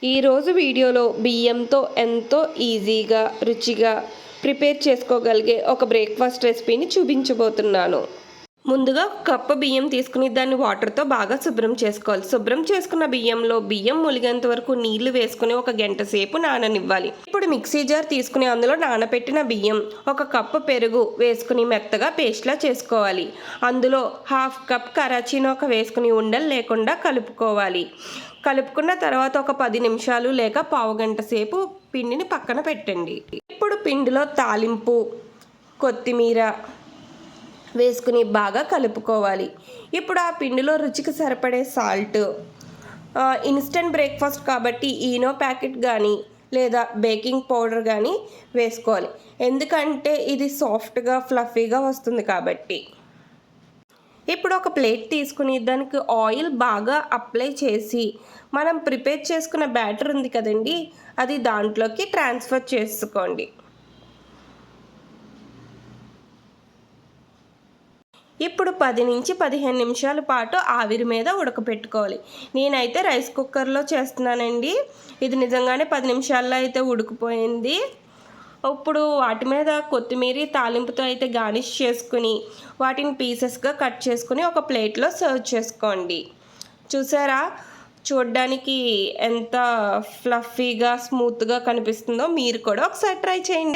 ఈరోజు వీడియోలో బియ్యంతో ఎంతో ఈజీగా రుచిగా ప్రిపేర్ చేసుకోగలిగే ఒక బ్రేక్ఫాస్ట్ రెసిపీని చూపించబోతున్నాను. ముందుగా కప్పు బియ్యం తీసుకుని దాన్ని వాటర్తో బాగా శుభ్రం చేసుకోవాలి. శుభ్రం చేసుకున్న బియ్యంలో బియ్యం ములిగేంత వరకు నీళ్లు వేసుకుని ఒక గంట సేపు నాననివ్వాలి. ఇప్పుడు మిక్సీ జార్ తీసుకుని అందులో నానబెట్టిన బియ్యం, ఒక కప్పు పెరుగు వేసుకుని మెత్తగా పేస్ట్లా చేసుకోవాలి. అందులో హాఫ్ కప్ కరాచీనోక వేసుకుని ఉండలు లేకుండా కలుపుకోవాలి. కలుపుకున్న తర్వాత ఒక 10 నిమిషాలు లేక పావుగంట సేపు పిండిని పక్కన పెట్టండి. ఇప్పుడు పిండిలో తాలింపు, కొత్తిమీర వేసుకుని బాగా కలుపుకోవాలి. ఇప్పుడు ఆ పిండిలో రుచికి సరిపడే సాల్ట్, ఇన్స్టెంట్ బ్రేక్ఫాస్ట్ కాబట్టి ఈనో ప్యాకెట్ కానీ లేదా బేకింగ్ పౌడర్ కానీ వేసుకోవాలి. ఎందుకంటే ఇది సాఫ్ట్గా ఫ్లఫీగా వస్తుంది కాబట్టి. ఇప్పుడు ఒక ప్లేట్ తీసుకుని దానికి ఆయిల్ బాగా అప్లై చేసి మనం ప్రిపేర్ చేసుకున్న బ్యాటర్ ఉంది కదండి, అది దాంట్లోకి ట్రాన్స్ఫర్ చేసుకోండి. ఇప్పుడు 10 నుంచి 15 నిమిషాల పాటు ఆవిరి మీద ఉడకపెట్టుకోవాలి. నేనైతే రైస్ కుక్కర్లో చేస్తున్నానండి. ఇది నిజంగానే 10 నిమిషాల్లో అయితే ఉడికిపోయింది. ఇప్పుడు వాటి మీద కొత్తిమీర తాలింపుతో అయితే గార్నిష్ చేసుకుని వాటిని పీసెస్గా కట్ చేసుకుని ఒక ప్లేట్లో సర్వ్ చేసుకోండి. చూసారా, చూడ్డానికి ఎంత ఫ్లఫీగా స్మూత్గా కనిపిస్తుందో. మీరు కూడా ఒకసారి ట్రై చేయండి.